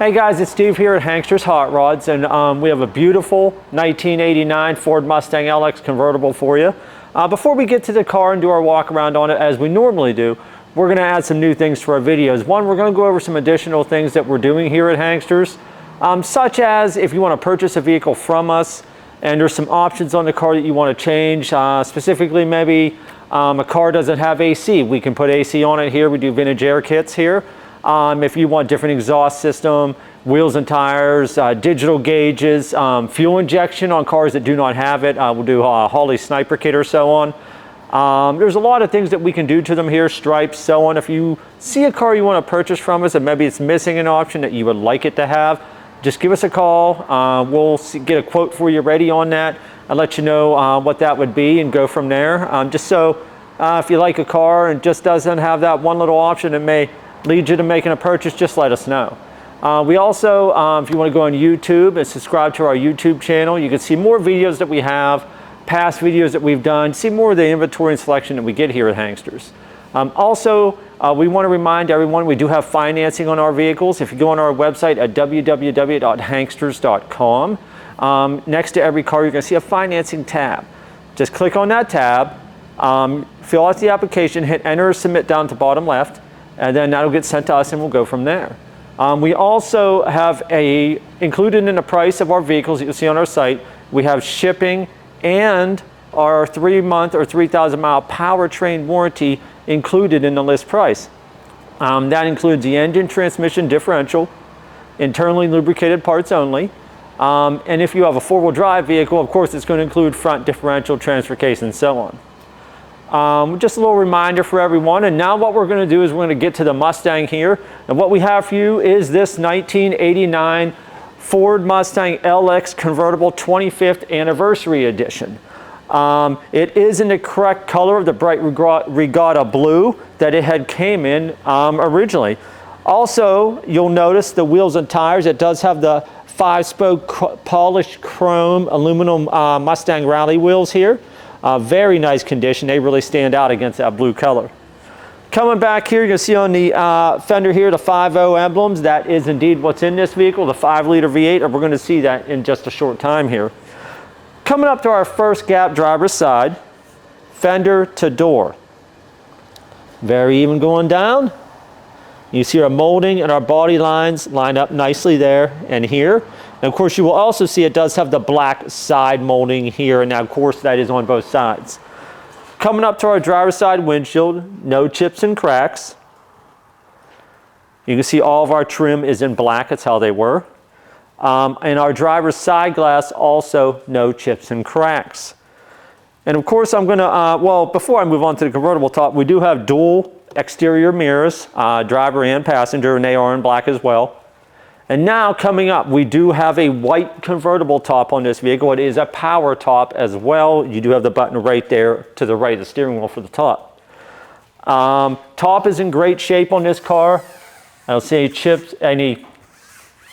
Hey guys, it's Steve here at Hankster's Hot Rods, and we have a beautiful 1989 Ford Mustang LX convertible for you. Before we get to the car and do our walk around on it as we normally do, we're going to add some new things to our videos. One, we're going to go over some additional things that we're doing here at Hankster's, such as if you want to purchase a vehicle from us and there's some options on the car that you want to change, specifically maybe a car doesn't have AC. We can put AC on it here. We do vintage air kits here. If you want different exhaust system, wheels and tires, digital gauges, fuel injection on cars that do not have it, we'll do a Holley sniper kit or so on. There's a lot of things that we can do to them here, stripes, so on. If you see a car you want to purchase from us and maybe it's missing an option that you would like it to have, just give us a call. We'll get a quote for you ready on that. I'll let you know what that would be and go from there. Just so if you like a car and just doesn't have that one little option, it may lead you to making a purchase, just let us know. We also, if you want to go on YouTube and subscribe to our YouTube channel, you can see more videos that we have, past videos that we've done, see more of the inventory and selection that we get here at Hankster's. Also, we want to remind everyone we do have financing on our vehicles. If you go on our website at www.hanksters.com, next to every car you're going to see a financing tab. Just click on that tab, fill out the application, hit enter or submit down to bottom left, and then that'll get sent to us and we'll go from there. We also have included in the price of our vehicles that you'll see on our site, we have shipping and our 3-month or 3,000 mile powertrain warranty included in the list price. That includes the engine, transmission, differential, internally lubricated parts only. And if you have a 4-wheel drive vehicle, of course it's going to include front differential, transfer case, and so on. Just a little reminder for everyone, and now what we're going to do is we're going to get to the Mustang here, and what we have for you is this 1989 Ford Mustang LX convertible 25th anniversary edition. It is in the correct color of the bright Regatta blue that it had came in originally. Also, you'll notice the wheels and tires. It does have the 5-spoke polished chrome aluminum Mustang rally wheels here. Very nice condition. They really stand out against that blue color. Coming back here, you can see on the fender here the 5.0 emblems. That is indeed what's in this vehicle, the 5-liter V8, and we're going to see that in just a short time here. Coming up to our first gap driver's side, fender to door. Very even going down. You see our molding and our body lines line up nicely there and here. And of course, you will also see it does have the black side molding here, and now of course that is on both sides. Coming up to our driver's side windshield, no chips and cracks. You can see all of our trim is in black, that's how they were. And our driver's side glass also no chips and cracks. And of course I'm gonna, well, before I move on to the convertible top, we do have dual exterior mirrors, driver and passenger, and they are in black as well. And now coming up, we do have a white convertible top on this vehicle. It is a power top as well. You do have the button right there to the right of the steering wheel for the top. Top is in great shape on this car. I don't see any chips, any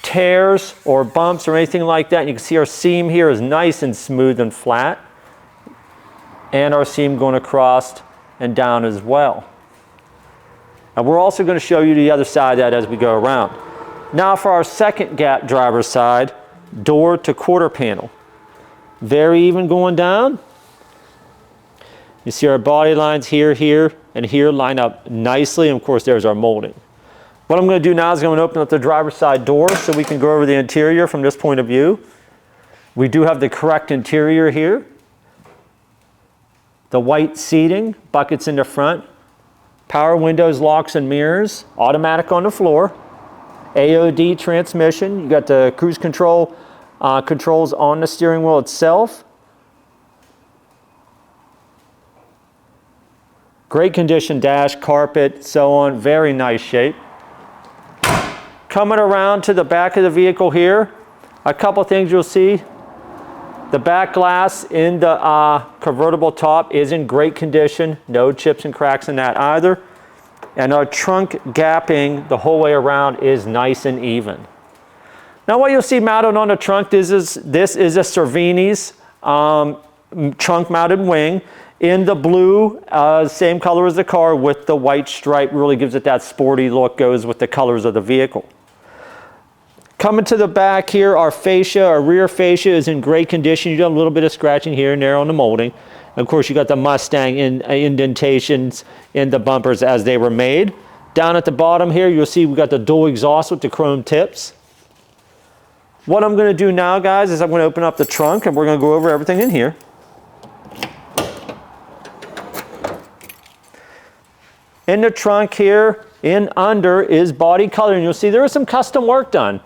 tears or bumps or anything like that. You can see our seam here is nice and smooth and flat. And our seam going across and down as well. And we're also going to show you the other side of that as we go around. Now for our second gap driver's side, door to quarter panel. Very even going down. You see our body lines here, here, and here line up nicely. And of course, there's our molding. What I'm going to do now is I'm going to open up the driver's side door so we can go over the interior from this point of view. We do have the correct interior here. The white seating, buckets in the front, power windows, locks and mirrors, automatic on the floor. AOD transmission. You got the cruise control controls on the steering wheel itself. Great condition dash, carpet, so on. Very nice shape. Coming around to the back of the vehicle here, a couple things you'll see. The back glass in the convertible top is in great condition. No chips and cracks in that either. And our trunk gapping the whole way around is nice and even. Now what you'll see mounted on the trunk, this is a Cervinis trunk mounted wing in the blue, same color as the car with the white stripe. Really gives it that sporty look, goes with the colors of the vehicle. Coming to the back here, our fascia, our rear fascia is in great condition. You got a little bit of scratching here and there on the molding. And of course, you got the Mustang indentations in the bumpers as they were made. Down at the bottom here, you'll see we got the dual exhaust with the chrome tips. What I'm going to do now, guys, is I'm going to open up the trunk and we're going to go over everything in here. In the trunk here, in under is body color, and you'll see there is some custom work done.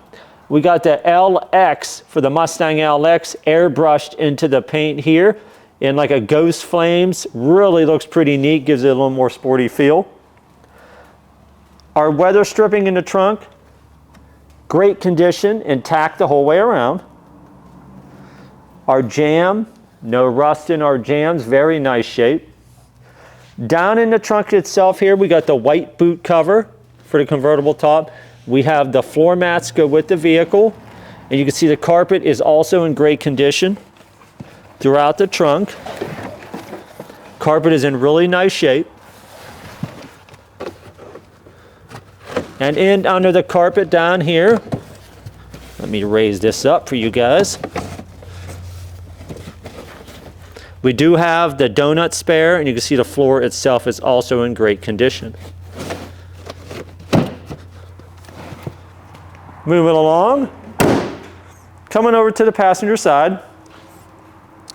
We got the LX for the Mustang LX airbrushed into the paint here in like a ghost flames. Really looks pretty neat, gives it a little more sporty feel. Our weather stripping in the trunk, great condition, intact the whole way around. Our jam, no rust in our jams, very nice shape. Down in the trunk itself here, we got the white boot cover for the convertible top. We have the floor mats go with the vehicle, and you can see the carpet is also in great condition throughout the trunk. Carpet is in really nice shape. And in under the carpet down here, let me raise this up for you guys. We do have the donut spare, and you can see the floor itself is also in great condition. Moving along, coming over to the passenger side,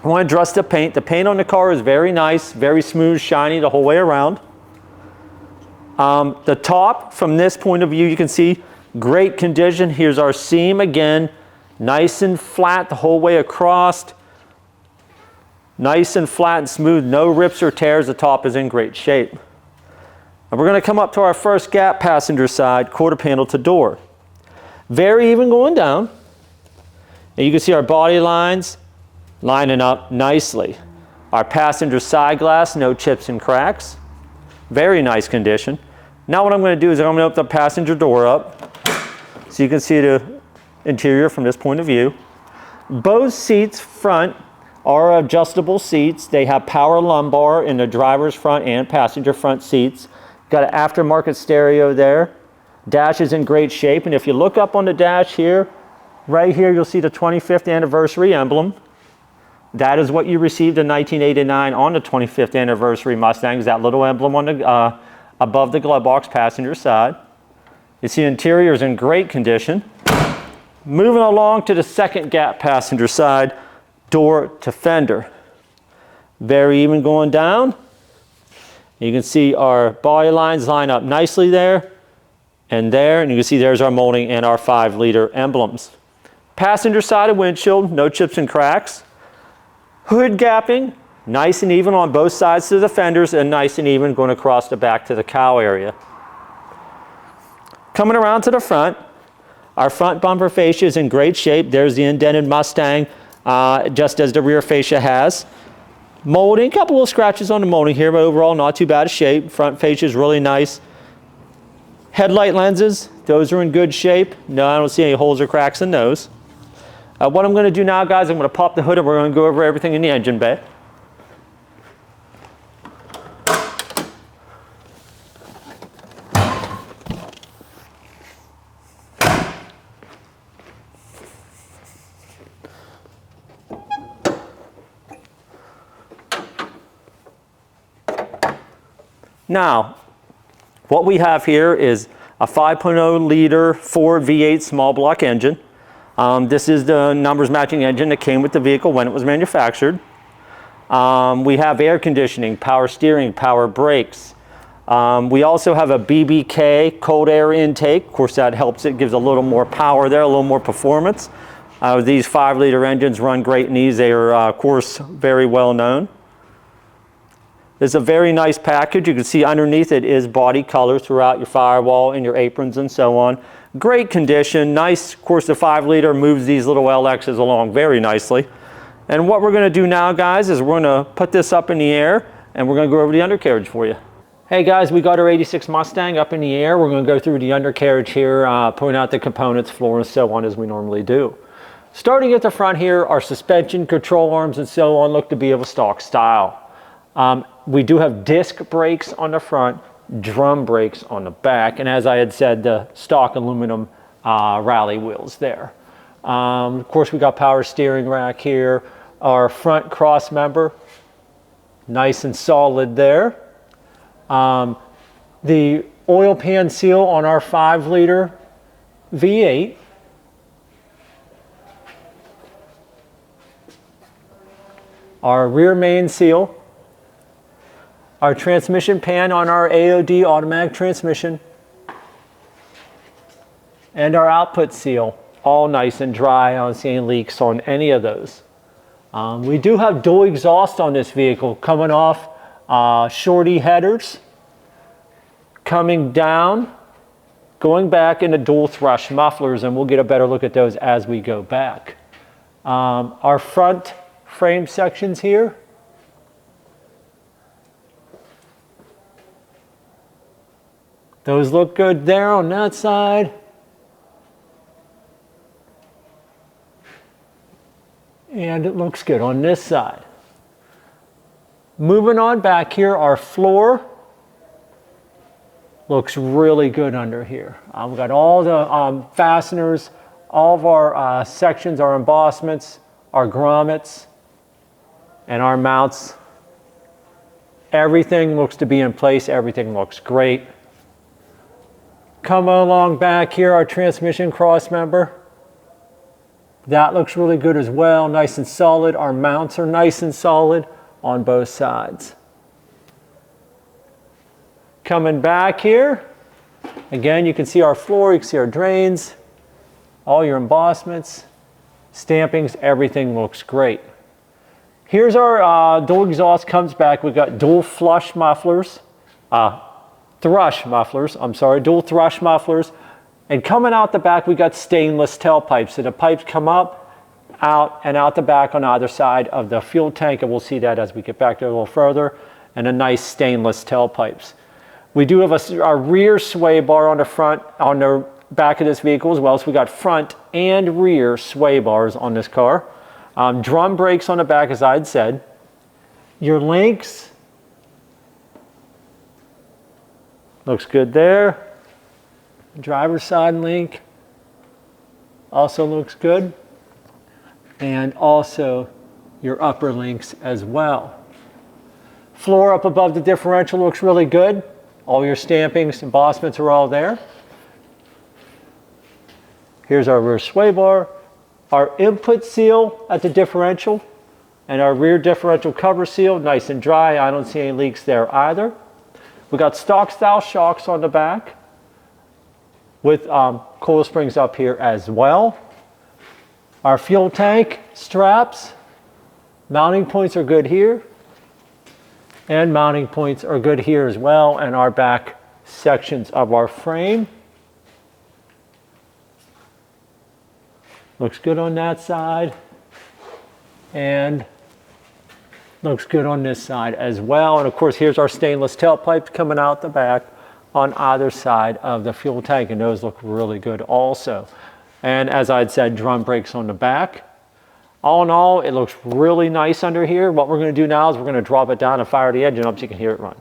I want to address the paint. The paint on the car is very nice, very smooth, shiny the whole way around. The top, from this point of view, you can see great condition. Here's our seam again, nice and flat the whole way across. Nice and flat and smooth, no rips or tears. The top is in great shape. And we're going to come up to our first gap passenger side, quarter panel to door. Very even going down. And you can see our body lines lining up nicely. Our passenger side glass, no chips and cracks. Very nice condition. Now what I'm going to do is I'm going to open the passenger door up so you can see the interior from this point of view. Both seats front are adjustable seats. They have power lumbar in the driver's front and passenger front seats. Got an aftermarket stereo there. Dash is in great shape, and if you look up on the dash here, right here you'll see the 25th anniversary emblem. That is what you received in 1989 on the 25th anniversary Mustangs, that little emblem on the above the glove box passenger side. You see the interior is in great condition. Moving along to the second gap passenger side, door to fender. Very even going down. You can see our body lines line up nicely there and there, and you can see there's our molding and our 5-liter emblems. Passenger side of windshield, no chips and cracks. Hood gapping, nice and even on both sides to the fenders, and nice and even going across the back to the cowl area. Coming around to the front, our front bumper fascia is in great shape. There's the indented Mustang, just as the rear fascia has. Molding, a couple of scratches on the molding here, but overall not too bad a shape. Front fascia is really nice. Headlight lenses, those are in good shape. No, I don't see any holes or cracks in those. What I'm going to do now, guys, I'm going to pop the hood and we're going to go over everything in the engine bay. Now, what we have here is a 5.0 liter Ford V8 small block engine. This is the numbers matching engine that came with the vehicle when it was manufactured. We have air conditioning, power steering, power brakes. We also have a BBK cold air intake. Of course, that helps it, gives a little more power there, a little more performance. These 5-liter engines run great in these. They are, of course, very well known. It's a very nice package. You can see underneath it is body color throughout your firewall and your aprons and so on. Great condition, nice. Of course, the 5-liter moves these little LXs along very nicely. And what we're going to do now, guys, is we're going to put this up in the air and we're going to go over the undercarriage for you. Hey guys, we got our 86 Mustang up in the air. We're going to go through the undercarriage here, point out the components, floor, and so on as we normally do. Starting at the front here, our suspension, control arms, and so on look to be of a stock style. We do have disc brakes on the front, drum brakes on the back, and as I had said, the stock aluminum rally wheels there. Of course, we got power steering rack here. Our front cross member, nice and solid there. The oil pan seal on our 5-liter V8. Our rear main seal. Our transmission pan on our AOD automatic transmission. And our output seal, all nice and dry. I don't see any leaks on any of those. We do have dual exhaust on this vehicle coming off shorty headers, coming down, going back into dual thrush mufflers, and we'll get a better look at those as we go back. Our front frame sections here. Those look good there on that side. And it looks good on this side. Moving on back here, our floor looks really good under here. We've got all the fasteners, all of our sections, our embossments, our grommets, and our mounts. Everything looks to be in place. Everything looks great. Come along back here, our transmission cross member. That looks really good as well, nice and solid. Our mounts are nice and solid on both sides. Coming back here, again, you can see our floor, you can see our drains, all your embossments, stampings, everything looks great. Here's our dual exhaust comes back. We've got dual thrush mufflers, dual thrush mufflers. And coming out the back, we got stainless tailpipes. So the pipes come up, out, and out the back on either side of the fuel tank, and we'll see that as we get back there a little further, and a nice stainless tailpipes. We do have a rear sway bar on the front, on the back of this vehicle as well, so we got front and rear sway bars on this car. Drum brakes on the back, as I had said. Your links, looks good there. Driver's side link also looks good, and also your upper links as well. Floor up above the differential looks really good. All your stampings, embossments are all there. Here's our rear sway bar, our input seal at the differential, and our rear differential cover seal, nice and dry. I don't see any leaks there either. We got stock style shocks on the back, with coil springs up here as well. Our fuel tank straps, mounting points are good here, and mounting points are good here as well, and our back sections of our frame. Looks good on that side, and looks good on this side as well. And of course, here's our stainless tailpipes coming out the back on either side of the fuel tank, and those look really good also. And as I'd said, drum brakes on the back. All in all, it looks really nice under here. What we're going to do now is we're going to drop it down and fire the engine up so you can hear it run.